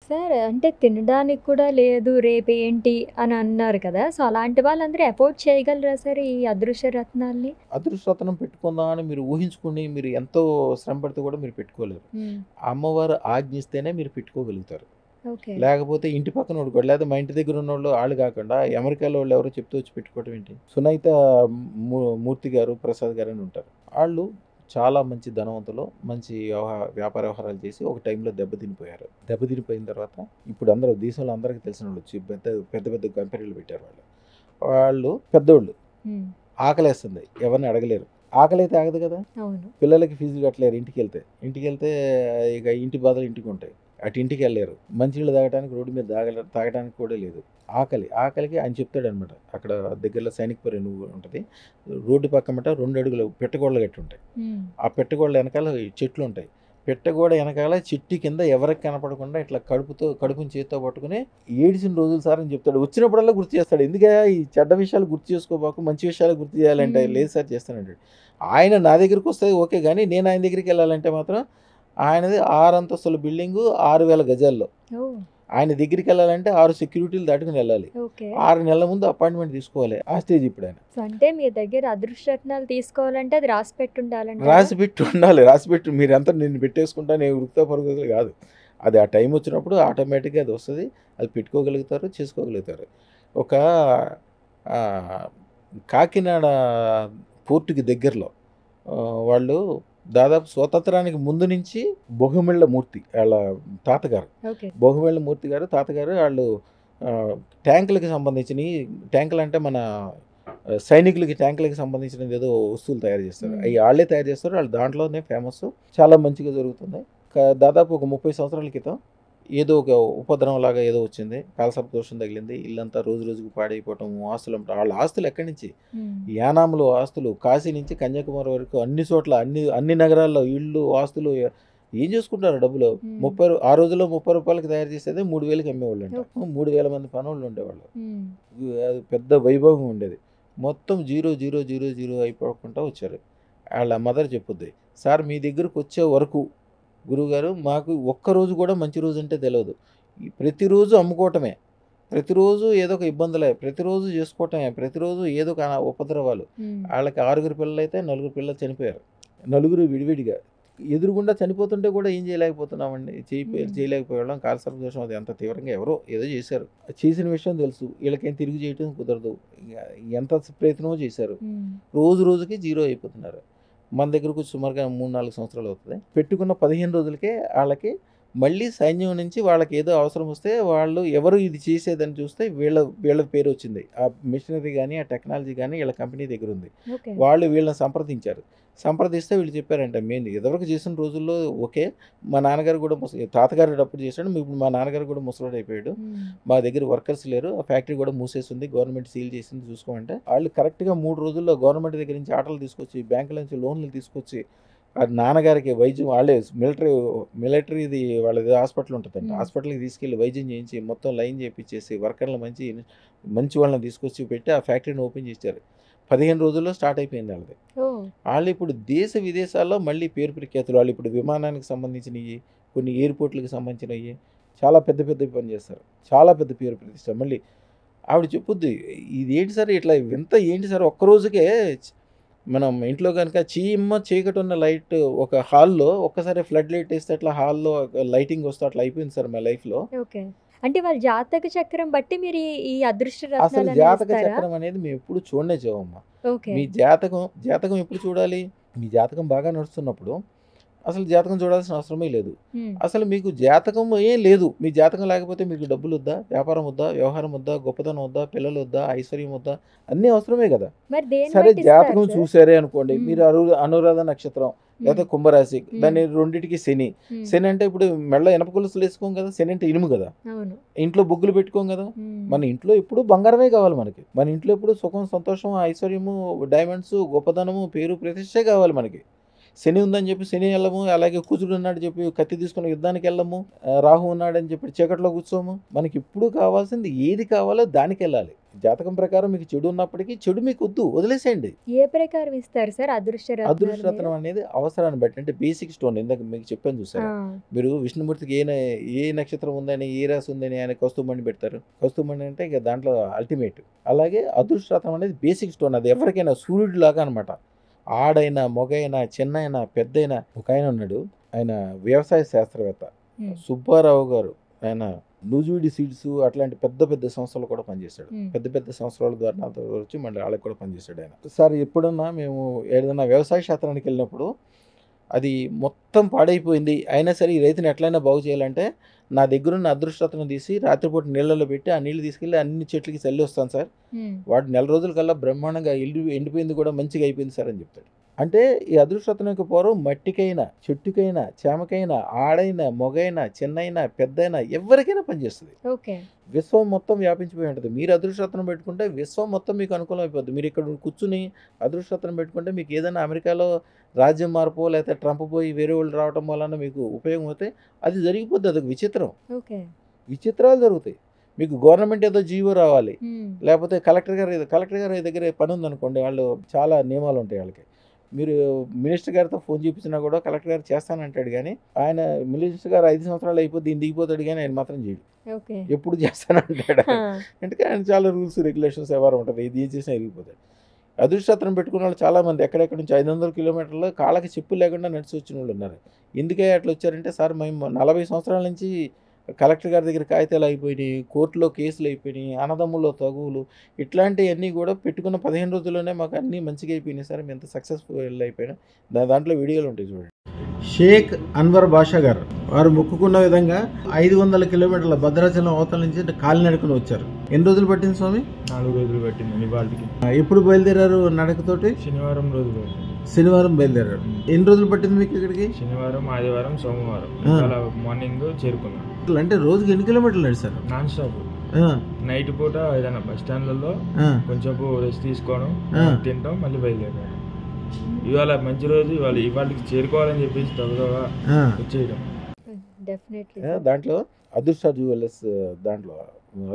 Sir అంటే తినడానికి కూడా లేదు రేపేంటి అని అన్నారు కదా! సో, అలాంటి వాళ్ళందరూ అఫోర్డ్ చేయగలరా సార్ ఈ అదృశ్య రత్నాల్ని? అదృష్టరత్నం పెట్టుకుందాం అని మీరు ఊహించుకుని మీరు ఎంతో శ్రమ పడితే కూడా మీరు పెట్టుకోలేరు. హ్మ్. అమ్మవారు ఆజ్ఞిస్తేనే మీరు పెట్టుకోగలుగుతారు. ఓకే. లేకపోతే ఇంటి పక్కనోడు లేకపోతే మా ఇంటి దగ్గర ఉన్నోళ్ళు ఆళ్ళు కాకుండా అమెరికాలో వాళ్ళు ఎవరో చెప్తూ వచ్చి పెట్టుకోవడం ఏంటి? సునైత మూర్తి గారు, ప్రసాద్ గారు అని ఉంటారు. ఆళ్ళు చాలా మంచి ధనవంతులు. మంచి వ్యాపార వ్యవహారాలు చేసి ఒక టైంలో దెబ్బతినిపోయారు. దెబ్బతినిపోయిన తర్వాత ఇప్పుడు అందరూ దేశంలో అందరికీ తెలిసినోళ్ళు వచ్చి పెద్ద పెద్ద కంపెనీలు పెట్టారు వాళ్ళు. వాళ్ళు పెద్దోళ్ళు. హ్మ్. ఆకలేస్తుంది. ఎవరిని అడగలేరు. ఆకలైతే ఆగదు కదా! అవును. పిల్లలకి ఫీజులు కట్టలేరు ఇంటికెళ్తే. ఇంటికెళ్తే ఇక ఇంటి బాధలు ఇంటికుంటాయి. అటు ఇంటికెళ్ళలేరు. మంచినీళ్ళు తాగడానికి రోడ్డు మీద తాగడానికి కూడా లేదు. ఆకలికి ఆయన చెప్తాడనమాట. అక్కడ దగ్గరలో సైనిక్‌పురి అని ఉంటది. రోడ్డు పక్కమట 2 అడుగులు పిట్టగోడలు కట్టుంటాయి. హ్మ్. ఆ పిట్టగోడల ఎనకాల చెట్లుంటాయి. పిట్టగోడ ఎనకాల చెట్టు కింద ఎవరికి కనపడకుండా ఇట్లా కడుపుని చేత్తో పట్టుకొని ఏడిసిన రోజులు సార్ అని చెప్తాడు. వచ్చినప్పుడల్లా గుర్తు చేస్తాడు. ఎందుకయ్యా ఈ చెడ్డ విషయాలు గుర్తు చేసుకోబాకు, మంచి విషయాలు గుర్తు చేయాలంటే, హ్మ్. లేదు సార్ చేస్తానంటాడు. ఆయన నా దగ్గరికొస్తే ఓకే గానీ, నేను ఆయన దగ్గరికెళ్ళాలంటే మాత్రం ఆయనది 6 అంతస్తుల బిల్డింగు 6000 గజాల్లో. ఓహ్! ఆయన దగ్గరికెళ్ళాలంటే 6 సెక్యూరిటీలు దాటుకొని వెళ్ళాలి. ఓకే. 6 నెలల ముందు అపాయింట్‌మెంట్ తీసుకోవాలి. ఆ స్టేజ్ ఇప్పుడాయన. సో, అంటే మీ దగ్గర అదృశ్య రత్నాలు తీసుకోవాలంటే అది రాసి పెట్టుండాలంటారా? రాసిపెట్టి ఉండాలి. రాసిపెట్టి మీరంతా నేను పెట్టేసుకుంటా నేను ఉరుకుతా పరుగుతా కాదు. అది ఆ టైం వచ్చినప్పుడు ఆటోమేటిక్‌గా అది వస్తది. అది పెట్టుకోగలుగుతారు, చేసుకోగలుగుతారు. ఒక ఆహ్, కాకినాడ పోర్ట్‌కి దగ్గరలో వాళ్ళు దాదాపు స్వతంత్రానికి ముందు నుంచి బొగుమిళ్ళ మూర్తి ఆళ్ళ తాతగారు. ఓకే. బొగుమిళ్ళ మూర్తి గారు, తాతగారు ఆళ్ళు ఆహ్, ట్యాంకులకి సంబంధించినయి ట్యాంకులంటే మన సైనికులకి ట్యాంకులకి సంబంధించినది ఏదో వస్తువులు తయారు చేస్తారు. హ్మ్. అయి ఆళ్ళే తయారు చేస్తారు. ఆళ్ళు దాంట్లోనే ఫేమస్సు. చాలా మంచిగా జరుగుతుంది. దాదాపు ఒక 30 సంవత్సరాల క్రితం ఏదో ఒక ఉపద్రవంలాగా ఏదో వచ్చింది. కాలసర్ప దోషం తగిలింది. ఇల్లంతా రోజు రోజుకి పాడైపోవటం, ఆళ్ళ ఆస్తులు ఎక్కడి నుంచి? హ్మ్. యానాంలో ఆస్తులు, కాశీ నుంచి కన్యాకుమారి వరకు అన్ని చోట్ల అన్ని నగరాల్లో ఇళ్ళు, ఆస్తులు ఏం చేసుకుంటారు డబ్బులు? హ్మ్. ఆ రోజుల్లో రూ. 30కి తయారు చేసేదే 3000కి అమ్మేవాళ్ళంట. ఓకే. 3000 మంది పనోళ్ళు ఉండేవాళ్ళు. హ్మ్. అది పెద్ద వైభవం ఉండేది. మొత్తం జీరో, జీరో, జీరో, జీరో అయిపోకుండా వచ్చారు. ఆళ్ళ మదర్ చెప్పుద్ది. "సార్ మీ దగ్గరకొచ్చే వరకు గురువుగారు మాకు ఒక్కరోజు కూడా మంచి రోజంటే తెలవదు. ఈ ప్రతిరోజు అమ్ముకోవటమే. ప్రతిరోజు ఏదో ఒక ఇబ్బందులే. ప్రతిరోజు చేసుకోవటమే. ప్రతిరోజు ఏదో ఒక ఉపద్రవాలు." హ్మ్. ఆళ్ళకి 6 పిల్లలైతే 4 పిల్లలు చనిపోయారు. నలుగురు విడివిడిగా. ఎదురుగుండా చనిపోతుంటే కూడా ఏం చేయలేకపోతున్నామండి. హ్మ్. చేయలేకపోయేవాళ్ళం. కాలసర్ప దోషం అది అంత తీవ్రంగా ఎవరో ఏదో చేశారు. చేసిన విషయం తెలుసు. ఈళ్ళకేం తిరిగి చేయటం కుదరదు. ఇగ ఎంత ప్రయత్నమో చేశారు. హ్మ్. రోజు రోజుకి జీరో అయిపోతున్నారు. మన దగ్గరకొచ్చి సుమారుగా 3, 4 సంవత్సరాలు అవుతది. పెట్టుకున్న 15 రోజులకే ఆళ్ళకి మళ్ళీ సైన్యం నుంచి వాళ్ళకేదో అవసరం వస్తే వాళ్ళు ఎవరు ఇది చేసేదని చూస్తే వీళ్ళ పేరొచ్చింది. ఆ మిషనరీ గాని, ఆ టెక్నాలజీ గాని ఈళ్ళ కంపెనీ దగ్గరుంది. ఓకే. వాళ్ళు వీళ్ళని సంప్రదించారు. సంప్రదిస్తే వీళ్ళు చెప్పారంట మేము ఇదివరకు చేసిన రోజుల్లో ఓకే. మా నాన్నగారు కూడా తాతగారు అప్పుడు చేసాడు. ఇప్పుడు మా నాన్నగారు కూడా ముసలోడయిపోయాడు. హ్మ్. మా దగ్గర వర్కర్స్ లేరు. ఆ ఫ్యాక్టరీ కూడా మూసేసింది. గవర్నమెంట్ సీల్ చేసింది చూసుకోమంటే, ఆళ్ళు కరెక్ట్‌గా 3 రోజుల్లో గవర్నమెంట్ దగ్గర నుంచి ఆటోలు తీసుకొచ్చి, బ్యాంకుల నుంచి లోన్‌లు తీసుకొచ్చి, నాన్నగారికి వైద్యం వాళ్ళే మిలిటరీది వాళ్ళది హాస్పిటల్ ఉంటదంట. హ్మ్. హాస్పిటల్‌కి తీసుకెళ్ళి వైద్యం చేయించి, మొత్తం లైన్ చేపిచ్చేసి, వర్కర్‌లు మంచి వాళ్ళని తీసుకొచ్చి పెట్టి, ఆ ఫ్యాక్టరీని ఓపెన్ చేశారు. 15 రోజుల్లో స్టార్ట్ అయిపోయింది ఆళ్ళది. ఓహ్! ఆళ్ళిప్పుడు దేశ విదేశాల్లో మళ్ళీ పేరు ప్రఖ్యాతులు. ఆళ్ళిప్పుడు విమానానికి సంబంధించినయి, కొన్ని ఎయిర్‌పోర్ట్‌లకి సంబంధించినయి చాలా పెద్ద పెద్దవి పని చేస్తారు. చాలా పెద్ద పేరు ప్రతిష్ట. మళ్ళీ ఆవిడ చెప్పుద్ది, "ఇదేంటి సార్ ఇట్లా వింత ఏంటి సార్ ఒక్క రోజుకే మనం ఇంట్లో గనుక చీకటున్న లైట్ ఒక హాల్‌లో ఒక్కసారి ఫ్లడ్ లైట్ ఏస్తే అట్లా హాల్‌లో లైటింగ్ వస్తే అట్లా అయిపోయింది సార్ మా లైఫ్‌లో." ఓకే. అంటే వాళ్ళ జాతక చక్రం బట్టి మీరు ఈ అదృష్ట అసలు రత్నాలనేవి జాతక ఇస్తారా? చక్రం అనేది మేమెప్పుడు చూడమ్మా. ఓకే. మీ జాతకం ఎప్పుడు చూడాలి? మీ జాతకం బాగా నడుస్తున్నప్పుడు అసలు జాతకం చూడాల్సిన అవసరమే లేదు. హ్మ్. అసలు మీకు జాతకం ఏం లేదు. మీ జాతకం లేకపోతే మీకు డబ్బులొద్దా? వ్యాపారం వద్దా? వ్యవహారం వద్దా? గొప్పతనం వద్దా? పిల్లలొద్దా? ఐశ్వర్యం వద్దా? అన్నీ అవసరమే గదా! మరి దేన్ని సరే బట్టి ఇస్తారు జాతకం సార్? చూసారే అనుకోండి. హ్మ్. మీరు అనురాధ నక్షత్రం హ్మ్. లేకపోతే కుంభరాశి హ్మ్. దాని రెండిటికి శని. హ్మ్. శని అంటే ఇప్పుడు మెడలో ఇనప గొలుసులు ఏసుకోం గదా! శని అంటే ఇనుము గదా! అవును. ఇంట్లో బొగ్గులు పెట్టుకోం గదా! హ్మ్. మన ఇంట్లో ఎప్పుడు బంగారమే కావాలి మనకి. మన ఇంట్లో ఎప్పుడు సుఖం, సంతోషం, ఐశ్వర్యము, డైమండ్సు, గొప్పదనము, పేరు ప్రతిష్టే కావాలి మనకి. శని ఉందని చెప్పి శని వెళ్ళము, అలాగే కుజుడు ఉన్నాడు చెప్పి కత్తి తీసుకుని యుద్ధానికి వెళ్ళము, రాహు ఉన్నాడని చెప్పి చీకట్లో కూర్చోము. మనకి ఇప్పుడు కావాల్సింది ఏది కావాలో దానికి వెళ్ళాలి. జాతకం ప్రకారం మీకు చెడు ఉన్నప్పటికీ చెడు మీకు వద్దు, వదిలేసేయండి. ఏ ప్రకారం ఇస్తారు సార్ అదృష్ట రత్నాలు అదృష్టరత్నం అనేది అవసరాన్ని బట్టి, అంటే బేసిక్ స్టోన్ ఇందాక మీకు చెప్పాను చూసారా, మీరు విష్ణుమూర్తికి ఏ నక్షత్రం ఉందని ఏ రాసి ఉందని ఆయన కస్తూమణి పెడతారు. కస్తూమణి అంటే ఇక దాంట్లో అల్టిమేట్. అలాగే అదృష్టరత్నం అనేది బేసిక్ స్టోన్, అది ఎవరికైనా సూర్యుడు లాగా అనమాట. ఆడైనా మొగైనా చిన్నైనా పెద్దయినా. ఒక ఆయన ఉన్నాడు, ఆయన వ్యవసాయ శాస్త్రవేత్త సుబ్బారావు గారు. ఆయన నూజివీడి సీడ్స్ అట్లాంటి పెద్ద పెద్ద సంస్థలు కూడా పనిచేశాడు. పెద్ద పెద్ద సంస్థల ద్వారా నాతో వచ్చి మళ్ళీ వాళ్ళకి కూడా పనిచేశాడు ఆయన. సార్ ఎప్పుడన్నా మేము ఏదైనా వ్యవసాయ క్షేత్రానికి వెళ్ళినప్పుడు అది మొత్తం పాడైపోయింది, అయినా సరే ఈ రైతుని ఎట్లయినా బాగు చేయాలంటే నా దగ్గరున్న అదృష్టతను తీసి రాత్రిపూట నీళ్ళలో పెట్టి ఆ నీళ్ళు తీసుకెళ్ళి అన్ని చెట్లకి చల్లి వస్తాను సార్, వాడు 4 రోజుల కల్లా బ్రహ్మాండంగా ఎండిపోయింది కూడా మంచిగా అయిపోయింది సార్ అని చెప్తాడు. అంటే ఈ అదృష్టతను యొక్క పూర్వం మట్టికైనా చెట్టుకైనా చేమకైనా ఆడైనా మొగైనా చిన్నైనా పెద్దైనా ఎవరికైనా పనిచేస్తుంది. విశ్వం మొత్తం వ్యాపించిపోయి ఉంటుంది. మీరు అదృష్టరత్నం పెట్టుకుంటే విశ్వం మొత్తం మీకు అనుకూలం అయిపోద్ది. మీరు ఇక్కడ కూర్చుని అదృష్టరత్నం పెట్టుకుంటే మీకు ఏదైనా అమెరికాలో రాజ్యం మార్పో లేకపోతే ట్రంప్ పోయి వేరే వాళ్ళు రావడం వలన మీకు ఉపయోగం అవుతాయి, అది జరిగిపోద్ది. అదొక విచిత్రం. విచిత్రాలు జరుగుతాయి. మీకు గవర్నమెంట్ ఏదో జీవో రావాలి, లేకపోతే కలెక్టర్ గారి దగ్గర పని ఉందనుకోండి, వాళ్ళు చాలా నియమాలు ఉంటాయి వాళ్ళకి. మీరు మినిస్టర్ గారితో ఫోన్ చూపించినా కూడా కలెక్టర్ గారు చేస్తానంటాడు, కానీ ఆయన మినిస్టర్ గారు 5 సంవత్సరాలు అయిపోద్ది ఈయన దిగిపోతాడు, కానీ ఆయన మాత్రం చేయడు. ఎప్పుడు చేస్తానంటాడు. అంటే ఆయన చాలా రూల్స్ రెగ్యులేషన్స్ ఎవరు ఉంటుంది, ఇది ఏం చేసినా ఎరిగిపోతాడు. అదృష్టరత్నం పెట్టుకున్న వాళ్ళు చాలామంది ఎక్కడెక్కడి నుంచి 500 కిలోమీటర్లు కాళ్ళకి చెప్పులు లేకుండా నడిచి వచ్చిన వాళ్ళు ఉన్నారు. ఎందుకే అట్లా వచ్చారంటే, సార్ మేము 40 సంవత్సరాల నుంచి కలెక్టర్ గారి దగ్గర కాగితాలు అయిపోయినాయి, కోర్టులో కేసులు అయిపోయినాయి, అన్నదమ్ముల్లో తగువులు, ఇట్లాంటివన్నీ కూడా పెట్టుకున్న 15 రోజుల్లోనే మాకు అన్నీ మంచిగా అయిపోయినాయి సార్, మేము ఎంత సక్సెస్ఫుల్ అయిపోయినా. దాంట్లో వీడియోలు ఉంటాయి చూడండి. షేక్ అన్వర్ బాషా గారు వారు మొక్కుకున్న విధంగా 500 కిలోమీటర్ల భద్రాచలం అవతల నుంచి కాలినడకను వచ్చారు. ఎన్ని రోజులు పట్టింది స్వామి? 4 రోజులు పట్టింది. ఎప్పుడు బయలుదేరారు నడకతోటి? శనివారం రోజు శనివారం బయలుదేరారు. ఎన్ని రోజులు పట్టింది మీకు ఇక్కడికి? శనివారం, ఆదివారం, సోమవారం మార్నింగ్ చేరుకున్నాం. అంటే రోజుకి ఎన్ని కిలోమీటర్లు నడిచారు? Non stop. నైట్ పూట ఏదైనా బస్ స్టాండ్లలో కొంచెం రెస్ట్ తీసుకోవడం, తింటాం, మళ్ళీ బయలుదేరాం. ఇవాళ మంచి రోజు, ఇవాళకి చేరుకోవాలని చెప్పేసి త్వరగా వచ్చేయడం. దాంట్లో అదృష్ట జ్యువెలర్స్, దాంట్లో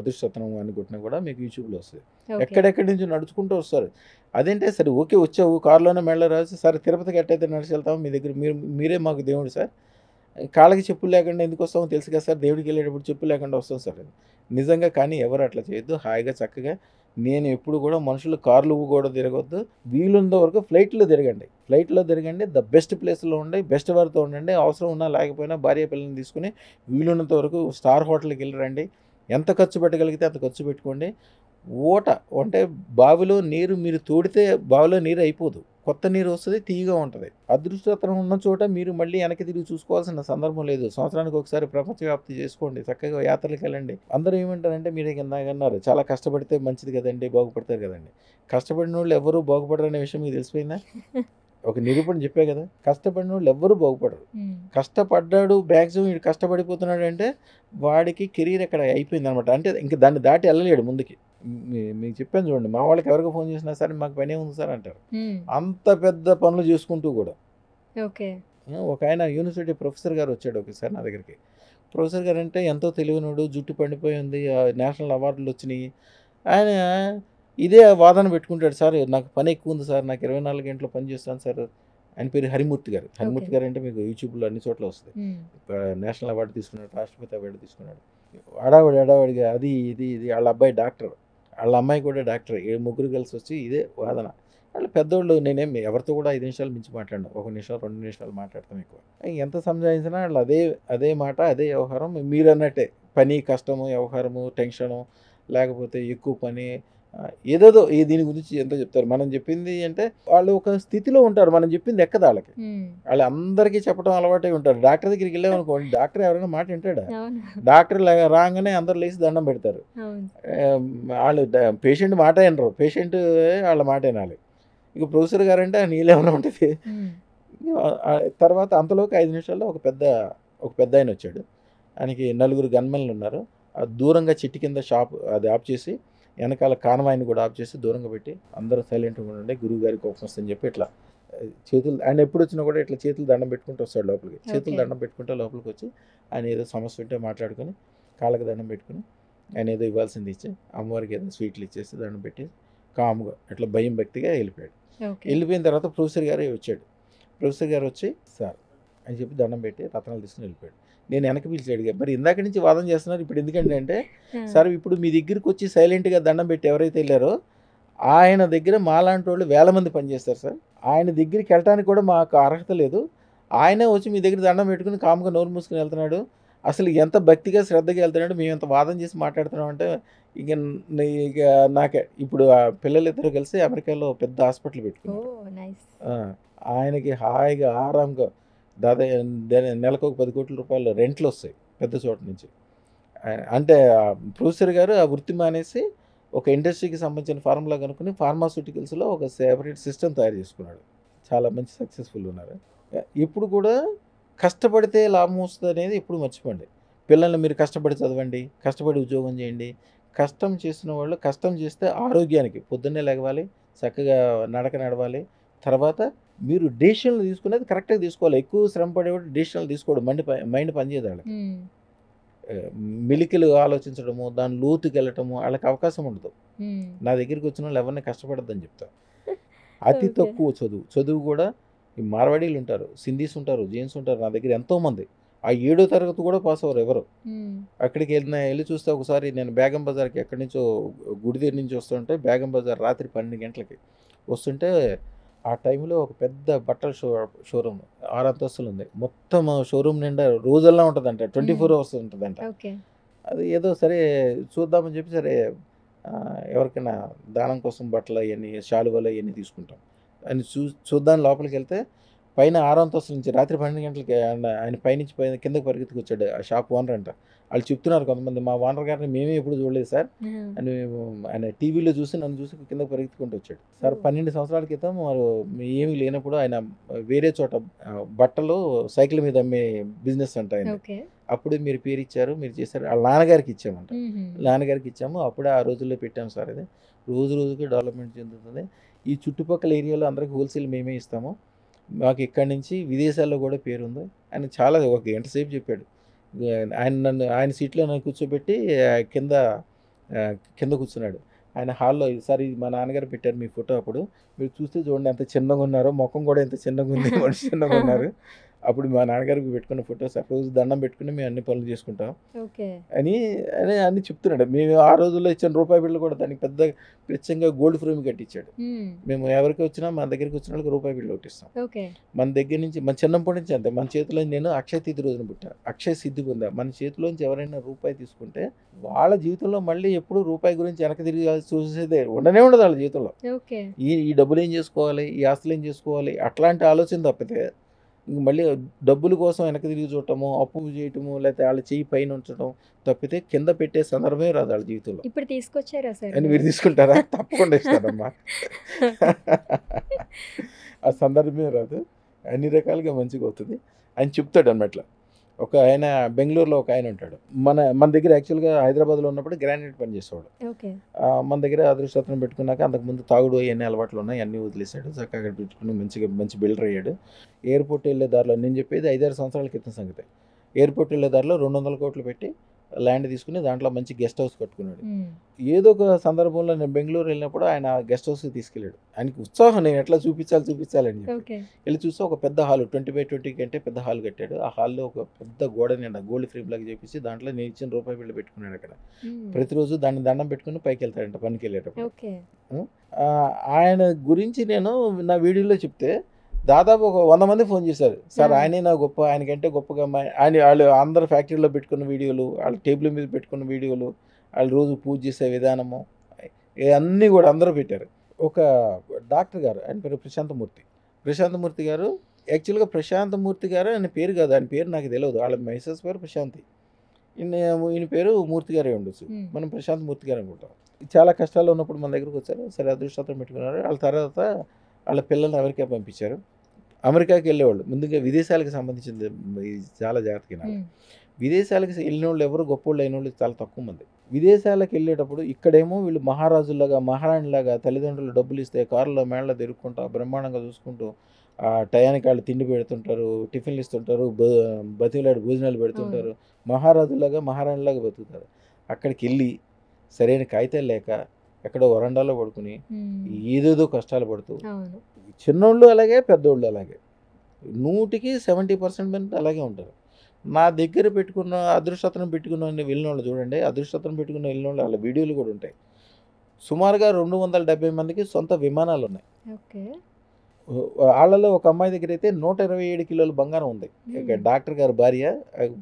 అదృష్టరత్నం అని కొట్టినా కూడా మీకు యూట్యూబ్లో వస్తుంది. ఎక్కడెక్కడి నుంచి నడుచుకుంటూ వస్తారు. అదేంటే సరే ఓకే వచ్చావు కారులోనే మెళ్ళ రాసి, సరే తిరుపతికి ఎట్టయితే నడిచి వెళ్తాము, మీ దగ్గర మీరే మాకు దేవుడు సార్, కాళ్ళకి చెప్పులు లేకుండా ఎందుకు వస్తామో తెలుసు కదా సార్, దేవుడికి వెళ్ళేటప్పుడు చెప్పులు లేకుండా వస్తాం సార్. నిజంగా కానీ ఎవరు అట్లా చేయొద్దు. హాయిగా చక్కగా నేను ఎప్పుడు కూడా మనుషులు కార్లు కూడా తిరగొద్దు, వీలున్న వరకు ఫ్లైట్లో తిరగండి. ద బెస్ట్ ప్లేస్లో ఉండి బెస్ట్ వారితో ఉండండి. అవసరం ఉన్నా లేకపోయినా భార్య పిల్లల్ని తీసుకుని వీలున్నంత వరకు స్టార్ హోటల్కి వెళ్ళి రండి. ఎంత ఖర్చు పెట్టగలిగితే అంత ఖర్చు పెట్టుకోండి. ఓట అంటే బావిలో నీరు మీరు తోడితే బావిలో నీరు అయిపోదు, కొత్త నీరు వస్తుంది, తీయగా ఉంటుంది. అదృష్టరత్నం ఉన్న చోట మీరు మళ్ళీ వెనక్కి తిరిగి చూసుకోవాల్సిన సందర్భం లేదు. సంవత్సరానికి ఒకసారి ప్రపంచవ్యాప్తి చేసుకోండి, చక్కగా యాత్రలకు వెళ్ళండి. అందరూ ఏమంటారంటే మీరు అన్నారు చాలా కష్టపడితే మంచిది కదండి, బాగుపడతారు కదండి. కష్టపడిన వాళ్ళు ఎవరూ బాగుపడరు అనే విషయం మీకు తెలిసిపోయిందా? ఒక నిరూపణ చెప్పే కదా, కష్టపడిన వాళ్ళు ఎవ్వరూ బాగుపడరు. కష్టపడ్డాడు మ్యాక్సిమం వీడు కష్టపడిపోతున్నాడు అంటే వాడికి కెరీర్ ఎక్కడ అయిపోయింది అనమాట. అంటే ఇంక దాన్ని దాటి వెళ్ళలేడు ముందుకి. మీకు చెప్పాను చూడండి, మా వాళ్ళకి ఎవరికి ఫోన్ చేసినా సరే మాకు పనే ఉంది సార్ అంటారు. అంత పెద్ద పనులు చేసుకుంటూ కూడా. ఒక ఆయన యూనివర్సిటీ ప్రొఫెసర్ గారు వచ్చాడు ఒకసారి నా దగ్గరికి. ప్రొఫెసర్ గారు అంటే ఎంతో తెలివినోడు, జుట్టు పండిపోయింది, నేషనల్ అవార్డులు వచ్చినాయి. ఆయన ఇదే వాదన పెట్టుకుంటాడు, సార్ నాకు పని ఎక్కువ ఉంది సార్, నాకు 24 గంటలు పని చేస్తాను సార్. ఆయన పేరు హరిమూర్తి గారు. హరిమూర్తి గారు అంటే మీకు యూట్యూబ్లో అన్ని చోట్ల వస్తుంది. నేషనల్ అవార్డు తీసుకున్నాడు, రాష్ట్రపతి అవార్డు తీసుకున్నాడు. హడావుడిగా అది ఇది వాళ్ళ అబ్బాయి డాక్టర్, వాళ్ళ అమ్మాయి కూడా డాక్టర్, 3 కలిసి వచ్చి ఇదే వాదన. వాళ్ళు పెద్దోళ్ళు, నేనేం ఎవరితో కూడా 5 నిమిషాలు మించి మాట్లాడను, 1 నిమిషం 2 నిమిషాలు మాట్లాడతాం ఎక్కువ. ఎంత సంజాయించినా వాళ్ళు అదే మాట, అదే వ్యవహారం. మీరు అన్నట్టే పని, కష్టము, వ్యవహారము, టెన్షను, లేకపోతే ఎక్కువ పని, ఏదేదో దీని గురించి ఎంతో చెప్తారు. మనం చెప్పింది అంటే వాళ్ళు ఒక స్థితిలో ఉంటారు, మనం చెప్పింది ఎక్కదు వాళ్ళకి. వాళ్ళు అందరికీ చెప్పడం అలవాటే ఉంటారు. డాక్టర్ దగ్గరికి వెళ్ళామనుకోండి, డాక్టర్ ఎవరైనా మాట వింటాడా? డాక్టర్ రాగానే అందరు లేచి దండం పెడతారు. వాళ్ళు పేషెంట్ మాట వినరు, పేషెంట్ వాళ్ళ మాట వినాలి. ఇక ప్రొఫెసర్ గారు అంటే నీళ్ళేమైనా ఉంటుంది. తర్వాత అంతలోకి 5 నిమిషాల్లో ఒక పెద్ద ఆయన వచ్చాడు. ఆయనకి 4 గన్మెన్లు ఉన్నారు. దూరంగా చెట్టు కింద షాప్ అది ఆఫ్ చేసి, వెనకాల కాన్వాయిని కూడా ఆఫ్ చేసి దూరంగా పెట్టి అందరూ సైలెంట్గా ఉండండి, గురువు గారికి కోపం వస్తుందని చెప్పి ఇట్లా చేతులు ఆయన ఎప్పుడు వచ్చినా కూడా ఇట్లా చేతులు దండం పెట్టుకుంటూ వస్తాడు లోపలికి. చేతులు ఓకే. దండం పెట్టుకుంటే లోపలికి వచ్చి ఆయన ఏదో సమస్య ఉంటే మాట్లాడుకొని కాళ్ళకి దండం పెట్టుకుని ఆయన ఏదో ఇవ్వాల్సింది ఇచ్చి అమ్మవారికి ఏదో స్వీట్లు ఇచ్చేసి దండం పెట్టి కామ్గా ఇట్లా భయం భక్తిగా వెళ్ళిపోయాడు. ఓకే. వెళ్ళిపోయిన తర్వాత ప్రొఫెసర్ గారే వచ్చాడు. ప్రొఫెసర్ గారు వచ్చి సార్ అని చెప్పి దండం పెట్టి రత్నాలు తీసుకుని వెళ్ళిపోయాడు. నేను వెనక్కి పిలిచి అడిగా, మరి ఇందాక నుంచి వాదన చేస్తున్నారు ఇప్పుడు ఎందుకంటే అంటే, సార్ ఇప్పుడు మీ దగ్గరికి వచ్చి సైలెంట్గా దండం పెట్టి ఎవరైతే వెళ్ళారో ఆయన దగ్గర మాలాంటి వాళ్ళు వేల మంది పనిచేస్తారు సార్. ఆయన దగ్గరికి వెళ్ళటానికి కూడా మాకు అర్హత లేదు. ఆయనే వచ్చి మీ దగ్గర దండం పెట్టుకుని కామ్గా నోరు మూసుకుని వెళ్తున్నాడు. అసలు ఎంత భక్తిగా శ్రద్ధగా వెళ్తున్నాడు, మేము ఎంత వాదన చేసి మాట్లాడుతున్నాం అంటే ఇక ఇక నాకే ఇప్పుడు ఆ పిల్లలిద్దరూ కలిసి అమెరికాలో పెద్ద హాస్పిటల్ పెట్టుకున్నారు. ఓహ్! నైస్. ఆయనకి హాయిగా ఆరాంగా నెలకు ఒక 10 కోట్ల రూపాయలు రెంట్లు వస్తాయి పెద్ద చోట నుంచి. అంటే ప్రొఫెసర్ గారు ఆ వృత్తి మానేసి ఒక ఇండస్ట్రీకి సంబంధించిన ఫార్ములా కనుక్కొని ఫార్మాస్యూటికల్స్లో ఒక సెపరేట్ సిస్టమ్ తయారు చేసుకున్నాడు. చాలా మంచి సక్సెస్ఫుల్ ఉన్నారు. ఇప్పుడు కూడా కష్టపడితే లాభం వస్తుంది అనేది ఎప్పుడు మర్చిపోండి. పిల్లల్ని మీరు కష్టపడి చదవండి, కష్టపడి ఉద్యోగం చేయండి. కష్టం చేసిన వాళ్ళు కష్టం చేస్తే ఆరోగ్యానికి పొద్దున్నే లెగవాలి, చక్కగా నడక నడవాలి. తర్వాత మీరు డెసిషన్లు తీసుకునేది కరెక్ట్గా తీసుకోవాలి. ఎక్కువ శ్రమ పడేవాడు డెసిషన్లు తీసుకోవడం మైండ్ పనిచేయదు వాళ్ళకి. మిలికిలు ఆలోచించడము, దాని లోతుకి వెళ్ళటము వాళ్ళకి అవకాశం ఉండదు. నా దగ్గరికి వచ్చిన వాళ్ళు ఎవరిని కష్టపడద్దని చెప్తా. అతి ఓకే. తక్కువ చదువు కూడా ఈ మార్వాడీలు ఉంటారు, సింధీస్ ఉంటారు, జైన్స్ ఉంటారు నా దగ్గర ఎంతోమంది. ఆ 7వ తరగతి కూడా పాస్ అవ్వరు ఎవరు. అక్కడికి వెళ్ళి చూస్తే ఒకసారి నేను బేగం బజార్కి ఎక్కడి నుంచో గుడి దగ్గర నుంచి వస్తుంటే బేగం బజార్ రాత్రి 12 గంటలకి వస్తుంటే ఆ టైంలో ఒక పెద్ద బట్టల షోరూమ్ 6 అంతస్తులు ఉంది. మొత్తం షోరూమ్ నిండా రోజల్లా ఉంటుందంట, 24 అవర్స్ ఉంటుందంట. ఓకే. అది ఏదో సరే చూద్దామని చెప్పి సరే ఎవరికైనా దానం కోసం బట్టలు అవన్నీ శాలువాలు అవన్నీ తీసుకుంటాం అని చూద్దాం లోపలికి వెళ్తే పైన 6వ అంతస్తు నుంచి రాత్రి 12 గంటలకి ఆయన పైనుంచి పైన కిందకి పరిగెత్తుకు వచ్చాడు. ఆ షాప్ ఓనర్ అంట. వాళ్ళు చెప్తున్నారు కొంతమంది, మా ఓనర్ గారిని మేమే ఎప్పుడు చూడలేదు సార్ అని. ఆయన టీవీలో చూసి నన్ను చూసి కిందకి పరిగెత్తుకుంటూ వచ్చాడు. సార్ 12 సంవత్సరాల క్రితం వారు ఏమీ లేనప్పుడు ఆయన వేరే చోట బట్టలు సైకిల్ మీద అమ్మే బిజినెస్ అంట ఆయన. ఓకే. అప్పుడు మీరు పేరు ఇచ్చారు, మీరు చేశారు. వాళ్ళ నాన్నగారికి ఇచ్చామంట. నాన్నగారికి ఇచ్చాము, అప్పుడే ఆ రోజుల్లో పెట్టాము సార్. ఇది రోజు రోజుకి డెవలప్మెంట్ చెందుతుంది. ఈ చుట్టుపక్కల ఏరియాలో అందరికి హోల్సేల్ మేమే ఇస్తాము. మాకు ఇక్కడి నుంచి విదేశాల్లో కూడా పేరుంది అని చాలా ఒక గంట సేపు చెప్పాడు. ఆయన సీట్లో నన్ను కూర్చోబెట్టి కింద కూర్చున్నాడు. ఆయన హాల్లో ఈసారి మా నాన్నగారు పెట్టారు మీ ఫోటో. అప్పుడు మీరు చూస్తే చూడండి ఎంత చిన్నగా ఉన్నారో, ముఖం కూడా ఎంత చిన్నగా ఉంది, మనిషి చిన్నగా ఉన్నారు. అప్పుడు మా నాన్నగారికి పెట్టుకున్న ఫొటోస్ రోజు దండం పెట్టుకుని మేము అన్ని పనులు చేసుకుంటాం ఓకే. అని అన్ని చెప్తున్నాడు. మేము ఆ రోజుల్లో ఇచ్చిన రూపాయి బిళ్ళలు కూడా దానికి పెద్ద ప్రత్యేకంగా గోల్డ్ ఫ్రేమ్ కట్టించాడు. మేము ఎవరికి వచ్చినా మన దగ్గరికి వచ్చిన వాళ్ళకి రూపాయి బిళ్ళలు కొట్టిస్తాం. ఓకే. మన దగ్గర నుంచి మన చిన్నప్పటి నుంచి అంతే. మన చేతిలో నేను అక్షయ తిథి రోజున పుట్టా, అక్షయ సిద్ధి పొందా. మన చేతిలోంచి ఎవరైనా రూపాయి తీసుకుంటే వాళ్ళ జీవితంలో మళ్ళీ ఎప్పుడు రూపాయి గురించి వెనక తిరిగి చూసేదే ఉండనే ఉండదు వాళ్ళ జీవితంలో. ఓకే. ఈ డబ్బులు ఏం చేసుకోవాలి, ఈ ఆస్తులు ఏం చేసుకోవాలి, అట్లాంటి ఆలోచన తప్పితే ఇంక మళ్ళీ డబ్బుల కోసం వెనక తిరిగి చూడటము, అప్పు చేయటము, లేకపోతే వాళ్ళ చెయ్యి పైన ఉంచడం తప్పితే కింద పెట్టే సందర్భమే రాదు వాళ్ళ జీవితంలో. ఇప్పుడు తీసుకొచ్చారా సార్ అని మీరు తీసుకుంటారా? తప్పకుండా ఇస్తానమ్మా. ఆ సందర్భమే రాదు, అన్ని రకాలుగా మంచిగా అవుతుంది అని చెప్తాడు అన్నమాట. ఒక ఆయన బెంగళూరులో ఒక ఆయన ఉంటాడు. మన దగ్గర యాక్చువల్గా హైదరాబాద్లో ఉన్నప్పుడు గ్రానైట్ పని చేసేవాడు. ఓకే. మన దగ్గర అదృష్టం పెట్టుకున్నాక అంతకుముందు తాగుడు అవన్నీ అలవాట్లు ఉన్నాయి, అన్నీ వదిలేశాడు. చక్కగా పెట్టుకుని మంచి బిల్డర్ అయ్యాడు. ఎయిర్పోర్ట్ వెళ్ళే దారిలో, నేను చెప్పేది 5-6 సంవత్సరాల క్రితం సంగతి. ఎయిర్పోర్ట్ వెళ్ళే దారిలో 200 కోట్లు పెట్టి ల్యాండ్ తీసుకుని దాంట్లో మంచి గెస్ట్ హౌస్ కట్టుకున్నాడు. ఏదో ఒక సందర్భంలో నేను బెంగళూరు వెళ్ళినప్పుడు ఆయన గెస్ట్ హౌస్కి తీసుకెళ్ళాడు. ఆయనకి ఉత్సాహం, నేను ఎట్లా చూపించాలని చెప్పి వెళ్ళి చూస్తే ఒక పెద్ద హాల్ 20x20 కంటే పెద్ద హాల్ కట్టాడు. ఆ హాల్లో ఒక పెద్ద గోడ నిండా గోల్డ్ ఫ్రేమ్ లాగా చేపించి దాంట్లో నేను ఇచ్చిన రూపాయి బిళ్ళ పెట్టుకున్నాడు. అక్కడ ప్రతిరోజు దాన్ని దండం పెట్టుకుని పైకి వెళ్తాడంట పనికి వెళ్ళేటప్పుడు. ఆయన గురించి నేను నా వీడియోలో చెప్తే దాదాపు ఒక 100 మంది ఫోన్ చేశారు. సార్ ఆయనే నా గొప్ప, ఆయనకంటే గొప్పగా వాళ్ళు అందరు ఫ్యాక్టరీలో పెట్టుకున్న వీడియోలు, వాళ్ళ టేబుల్ మీద పెట్టుకున్న వీడియోలు, వాళ్ళు రోజు పూజ చేసే విధానము అన్నీ కూడా అందరూ పెట్టారు. ఒక డాక్టర్ గారు, ఆయన పేరు ప్రశాంతమూర్తి గారు. యాక్చువల్గా ప్రశాంతమూర్తి గారు ఆయన పేరు కాదు, ఆయన పేరు నాకు తెలియదు. వాళ్ళ మిసెస్ పేరు ప్రశాంతి, ఈయన పేరు మూర్తి గారే ఉండొచ్చు. మనం ప్రశాంతమూర్తి గారు అనుకుంటాం. చాలా కష్టాల్లో ఉన్నప్పుడు మన దగ్గరకు వచ్చారు. సరే అదృష్టం పెట్టుకున్నారు. వాళ్ళ తర్వాత వాళ్ళ పిల్లల్ని అమెరికా పంపించారు. అమెరికాకి వెళ్ళేవాళ్ళు ముందుగా విదేశాలకు సంబంధించింది చాలా జాగ్రత్తగా. విదేశాలకు వెళ్ళిన వాళ్ళు ఎవరు గొప్ప అయిన వాళ్ళు చాలా తక్కువ మంది. విదేశాలకు వెళ్ళేటప్పుడు ఇక్కడేమో వీళ్ళు మహారాజులాగా మహారాణిలాగా తల్లిదండ్రులు డబ్బులు ఇస్తే కారులో మేళ్ళ తిరుగుకుంటూ బ్రహ్మాండంగా చూసుకుంటూ ఆ టయానికి వాళ్ళు తిండి పెడుతుంటారు, టిఫిన్లు ఇస్తుంటారు, బతిలాడి భోజనాలు అవును. పెడుతుంటారు. మహారాజులాగా, మహారాణిలాగా బతుకుతారు. అక్కడికెళ్ళి సరైన కాగితాలు లేక ఎక్కడో వరండాలో పడుకుని హ్మ్. ఏదేదో కష్టాలు పడుతూ అవును. చిన్నోళ్ళు అలాగే, పెద్దోళ్ళు అలాగే. 100కి 70% మంది అలాగే ఉంటారు. నా దగ్గర పెట్టుకున్న అదృష్టతను పెట్టుకున్న వెళ్ళినోళ్ళు చూడండి. అదృష్టతను పెట్టుకుని వెళ్ళినోళ్ళు ఆళ్ళ వీడియోలు కూడా ఉంటాయి. సుమారుగా 270 మందికి సొంత విమానాలున్నాయి. ఓకే. ఆళ్ళలో ఒక అమ్మాయి దగ్గరైతే 127 కిలోల బంగారం ఉంది. ఇక హ్మ్. డాక్టర్ గారి భార్య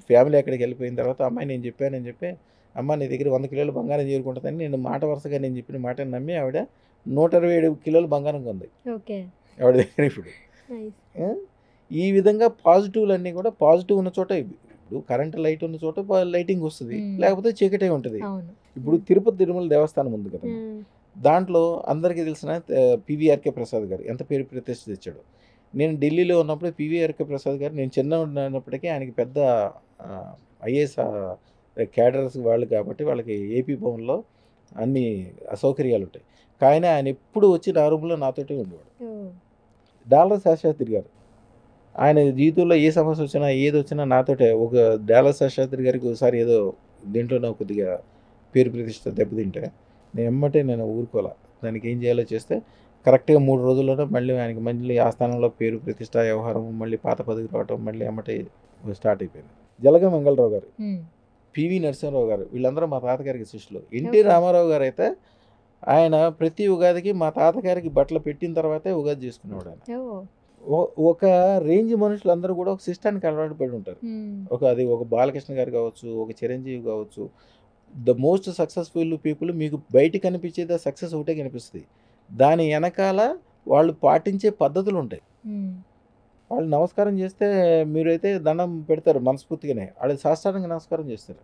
ఫ్యామిలీ ఎక్కడికెళ్ళిపోయిన తర్వాత అమ్మాయి నేను చెప్పానని చెప్పి, అమ్మ నీ దగ్గర 100 కిలోల బంగారం చేరుకుంటదని నేను మాట వరుసగా నేను చెప్పిన మాటని నమ్మి ఆవిడ 127 కిలోల బంగారం కొంది. ఓకే. ఆవిడ దగ్గర ఇప్పుడు. నైస్. ఆ! ఈ విధంగా పాజిటివ్‌లన్నీ కూడా పాజిటివ్ ఉన్న చోట ఇప్పుడు కరెంట్ లైట్ ఉన్న చోట లైటింగ్ వస్తది. హ్మ్. లేకపోతే చీకటే ఉంటది. అవును. ఇప్పుడు తిరుపతి తిరుమల దేవస్థానం ఉంది కదమ్మా! హ్మ్. దాంట్లో అందరికీ తెలిసిన పీవీఆర్‌కే ప్రసాద్ గారు ఎంత పేరు ప్రతిష్ట తెచ్చాడో. నేను ఢిల్లీలో ఉన్నప్పుడు పీవీఆర్‌కే ప్రసాద్ గారు నేను చిన్నోడినప్పటికీ ఆయనకి పెద్ద ఐఏఎస్ క్యాడర్స్ వాళ్ళు కాబట్టి వాళ్ళకి ఏపీ భవన్‌లో అన్ని అసౌకర్యాలుంటాయి. కానీ ఆయన ఎప్పుడు వచ్చి నా రూమ్‌లో నాతోటే ఉండేవాడు. ఓహ్! డాలర్ శేషాద్రి గారు. ఆయన జీవితంలో ఏ సమస్య వచ్చినా, ఏదొచ్చినా నాతోటే ఒక డాలర్ శేషాద్రి గారికి ఒకసారి ఏదో దీంట్లోనో కొద్దిగా పేరు ప్రతిష్ట దెబ్బతింటే, నేను ఊరుకోలా. దానికి ఏం చేయాలో చేస్తే కరెక్ట్‌గా 3 రోజుల్లోనే మళ్ళీ ఆయనకి మళ్ళీ ఆ స్థానంలో పేరు ప్రతిష్ట, వ్యవహారం మళ్ళీ పాత పదవికి రావటం మళ్ళీ ఎమ్మటే స్టార్ట్ అయిపోయింది. జలగ మంగళరావు గారు, హ్మ్. పివి నరసింహారావు గారు వీళ్ళందరూ మా తాతగారికి శిష్యులు. NT okay. రామారావు గారైతే ఆయన ప్రతి ఉగాదికి మా తాతగారికి బట్టలు పెట్టిన తర్వాతే ఉగాది చేసుకునేవాడు ఆయన. ఓహ్! ఒక రేంజ్ మనుషులందరూ కూడా ఒక సిస్టానికి అలవాటు పడి ఉంటారు. హ్మ్. ఒక బాలకృష్ణ గారు కావచ్చు, ఒక చిరంజీవి కావచ్చు. ద మోస్ట్ సక్సెస్‌ఫుల్ పీపుల్ మీకు బయట కనిపించేది సక్సెస్ ఒకటే కనిపిస్తది. దాని ఎనకాల వాళ్ళు పాటించే పద్ధతులుంటాయి. హ్మ్. వాళ్ళు నమస్కారం చేస్తే మీరైతే దండం పెడతారు మనస్ఫూర్తిగానే. ఆళ్ళు సాష్టాంగ నమస్కారం చేస్తారు.